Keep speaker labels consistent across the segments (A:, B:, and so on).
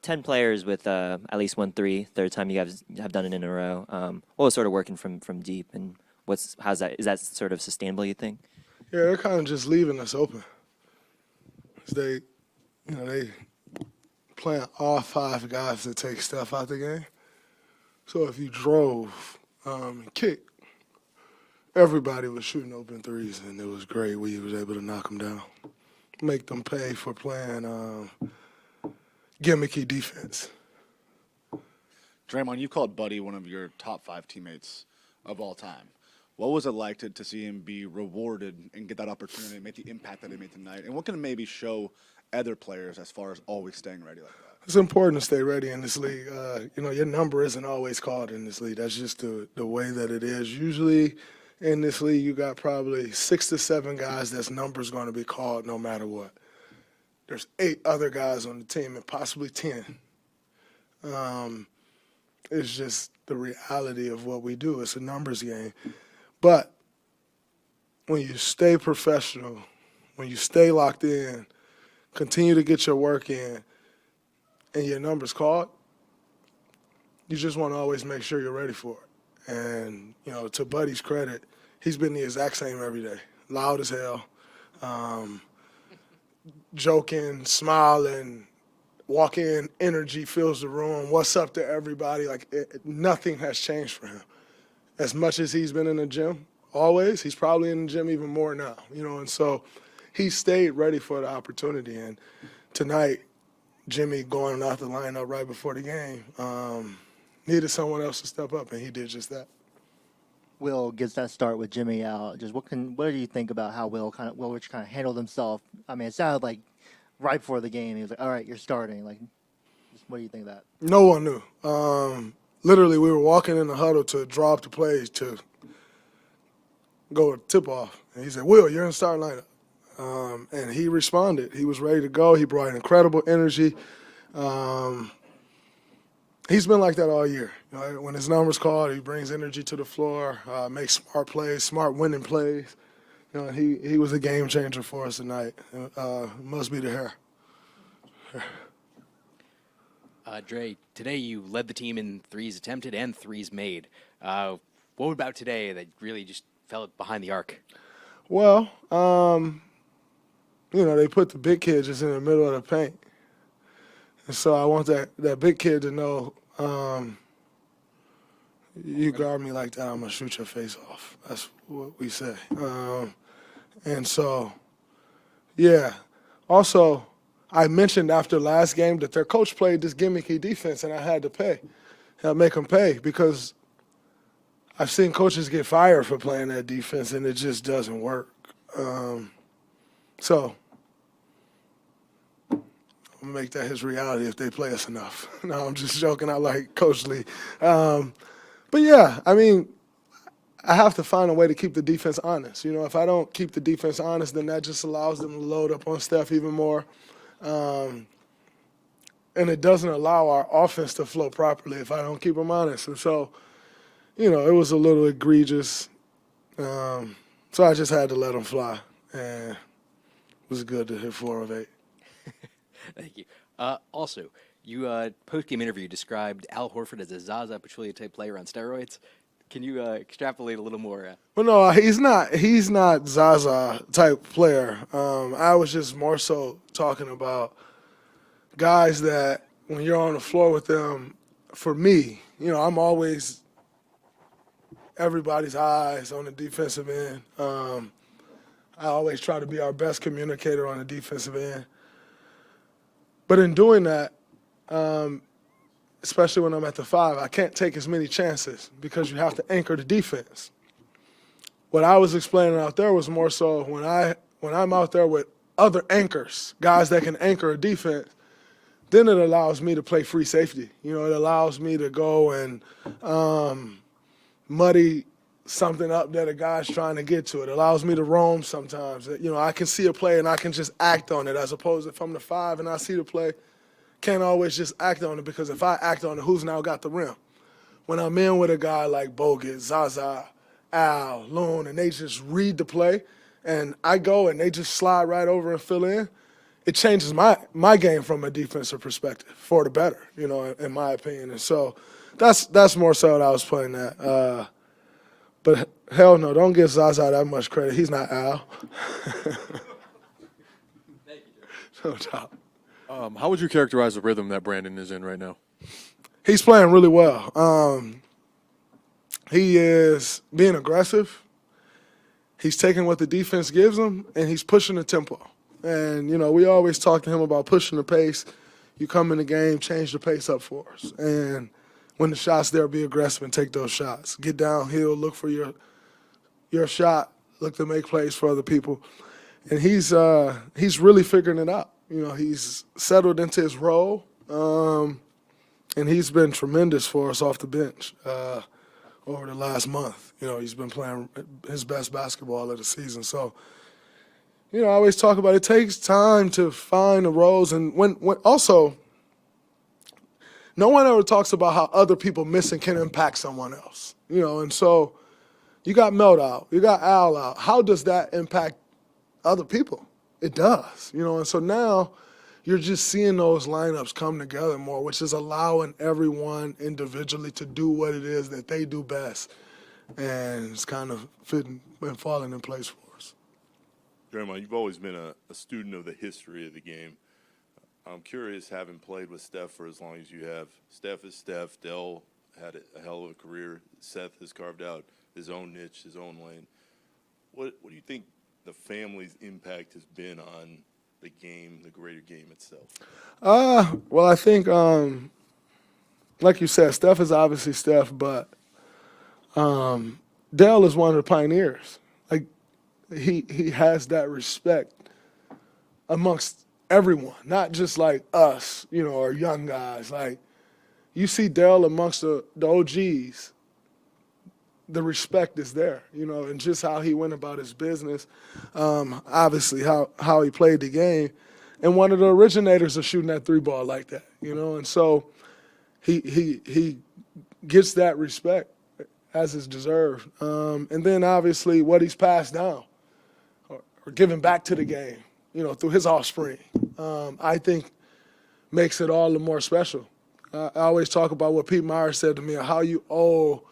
A: 10 players with at least 1 3, third time you guys have done it in a row. What was sort of working from deep, and is that sort of sustainable, you think?
B: Yeah, they're kind of just leaving us open. 'Cause they playing all five guys to take stuff out the game. So if you drove and kicked, everybody was shooting open threes, and it was great. We was able to knock them down, make them pay for playing gimmicky defense.
C: Draymond, you've called Buddy one of your top 5 teammates of all time. What was it like to see him be rewarded and get that opportunity and make the impact that he made tonight? And what can it maybe show other players as far as always staying ready like that?
B: It's important to stay ready in this league. Your number isn't always called in this league. That's just the way that it is. Usually in this league, you got probably 6 to 7 guys that's number's going to be called no matter what. There's 8 other guys on the team and possibly 10. It's just the reality of what we do. It's a numbers game. But when you stay professional, when you stay locked in, continue to get your work in, and your number's called, you just want to always make sure you're ready for it. And, to Buddy's credit, he's been the exact same every day. Loud as hell, joking, smiling, walk in, energy fills the room. What's up to everybody? Nothing has changed for him. As much as he's been in the gym, always, he's probably in the gym even more now, and so he stayed ready for the opportunity. And tonight, Jimmy going out the lineup right before the game needed someone else to step up, and he did just that.
D: Will gets that start with Jimmy out. Just what do you think about how Will Rich kind of handled himself? I mean, it sounded like right before the game he was like, "All right, you're starting." What do you think of that?
B: No one knew. Literally, we were walking in the huddle to draw up the plays to go to tip off, and he said, "Will, you're in the starting lineup." And he responded. He was ready to go. He brought incredible energy. He's been like that all year. When his number's called, he brings energy to the floor, makes smart plays, smart winning plays. He was a game changer for us tonight. Must be the hair.
E: Dre, today you led the team in threes attempted and threes made. What about today that really just fell behind the arc?
B: Well, they put the big kid just in the middle of the paint. And so I want that big kid to know, you guard me like that, I'm going to shoot your face off. That's what we say. And so, yeah. Also, I mentioned after last game that their coach played this gimmicky defense, and I had to make them pay, because I've seen coaches get fired for playing that defense, and it just doesn't work. So I'm going to make that his reality if they play us enough. No, I'm just joking. I like Coach Lee. But, yeah, I mean, I have to find a way to keep the defense honest. If I don't keep the defense honest, then that just allows them to load up on Steph even more. And it doesn't allow our offense to flow properly if I don't keep them honest. And so, it was a little egregious. So I just had to let them fly. And it was good to hit 4 of 8.
E: Thank you. Also, you post-game interview described Al Horford as a Zaza Pachulia-type player on steroids. Can you extrapolate a little more?
B: Well, no, he's not Zaza type player. I was just more so talking about guys that when you're on the floor with them, for me, I'm always everybody's eyes on the defensive end. I always try to be our best communicator on the defensive end. But in doing that, especially when I'm at the 5, I can't take as many chances because you have to anchor the defense. What I was explaining out there was more so when I'm out there with other anchors, guys that can anchor a defense, then it allows me to play free safety. It allows me to go and muddy something up that a guy's trying to get to. It allows me to roam sometimes. I can see a play and I can just act on it, as opposed to if I'm the 5 and I see the play, can't always just act on it, because if I act on it, who's now got the rim? When I'm in with a guy like Bogut, Zaza, Al, Loon, and they just read the play, and I go and they just slide right over and fill in, it changes my game from a defensive perspective for the better, you know, in my opinion. And so that's more so what I was playing at. But hell no, don't give Zaza that much credit. He's not Al. No doubt.
F: How would you characterize the rhythm that Brandon is in right now?
B: He's playing really well. He is being aggressive. He's taking what the defense gives him, and he's pushing the tempo. And, you know, we always talk to him about pushing the pace. You come in the game, change the pace up for us. And when the shot's there, be aggressive and take those shots. Get downhill, look for your shot, look to make plays for other people. And he's really figuring it out. You know, he's settled into his role, and he's been tremendous for us off the bench over the last month. You know, he's been playing his best basketball of the season. So, you know, I always talk about it takes time to find the roles. And when also, no one ever talks about how other people missing can impact someone else. You know, and so you got Melt out, you got Al out. How does that impact other people? It does, you know, and so now you're just seeing those lineups come together more, which is allowing everyone individually to do what it is that they do best. And it's kind of fitting and falling in place for us.
G: Draymond, you've always been a student of the history of the game. I'm curious, having played with Steph for as long as you have. Steph is Steph. Dell had a hell of a career. Seth has carved out his own niche, his own lane. What do you think the family's impact has been on the game, the greater game itself?
B: Well, I think, like you said, Steph is obviously Steph, but Dell is one of the pioneers. Like, he has that respect amongst everyone, not just like us, you know, or young guys. Like, you see Dell amongst the OGs, the respect is there, you know, and just how he went about his business, obviously how he played the game, and one of the originators of shooting that three ball like that, you know, and so he gets that respect as is deserved, and then obviously what he's passed down or given back to the game, you know, through his offspring, I think makes it all the more special. I always talk about what Pete Myers said to me, how you owe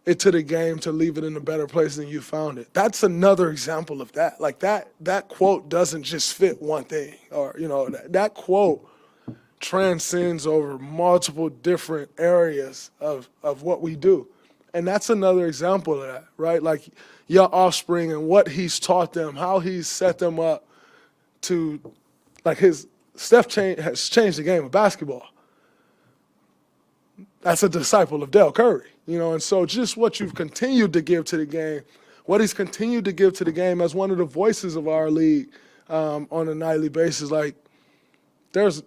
B: it to the game to leave it in a better place than you found it. That's another example of that. Like that quote doesn't just fit one thing, or, you know, that quote transcends over multiple different areas of what we do. And that's another example of that, right? Like your offspring and what he's taught them, how he's set them up to, like Steph has changed the game of basketball. That's a disciple of Del Curry, you know, and so just what you've continued to give to the game, what he's continued to give to the game as one of the voices of our league on a nightly basis. Like, there's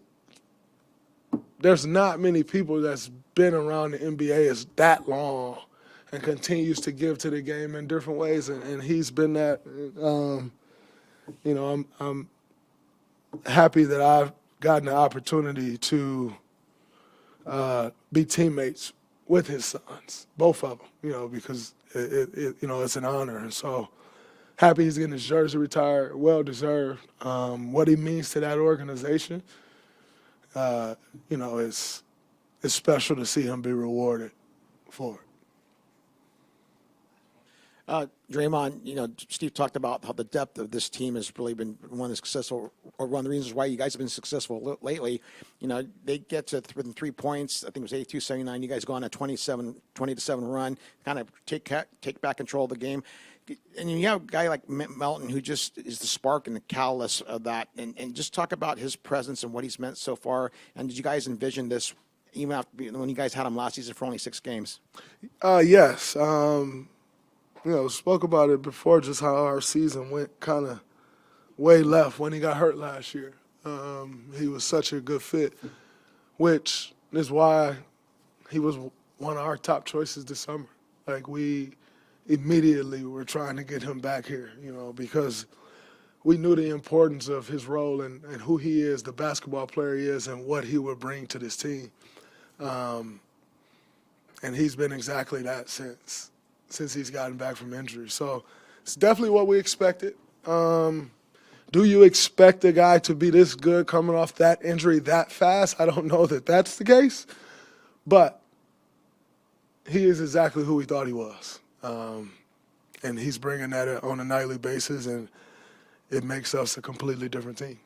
B: not many people that's been around the NBA as that long and continues to give to the game in different ways, and he's been that. You know, I'm happy that I've gotten the opportunity to be teammates with his sons, both of them, you know, because you know, it's an honor. And so happy he's getting his jersey retired, well deserved. What he means to that organization, you know, it's special to see him be rewarded for it.
H: Draymond, you know, Steve talked about how the depth of this team has really been one of the successful, or one of the reasons why you guys have been successful lately. You know, they get to within 3 points. I think it was 82-79. You guys go on a 20-7 run, kind of take back control of the game. And you have a guy like Melton who just is the spark and the catalyst of that. And just talk about his presence and what he's meant so far. And did you guys envision this even after when you guys had him last season for only 6 games?
B: Yes. You know, spoke about it before, just how our season went kind of way left when he got hurt last year. He was such a good fit, which is why he was one of our top choices this summer. Like, we immediately were trying to get him back here, you know, because we knew the importance of his role and who he is, the basketball player he is, and what he would bring to this team. And he's been exactly that since he's gotten back from injury. So it's definitely what we expected. Do you expect a guy to be this good coming off that injury that fast? I don't know that that's the case, but he is exactly who we thought he was. And he's bringing that on a nightly basis, and it makes us a completely different team.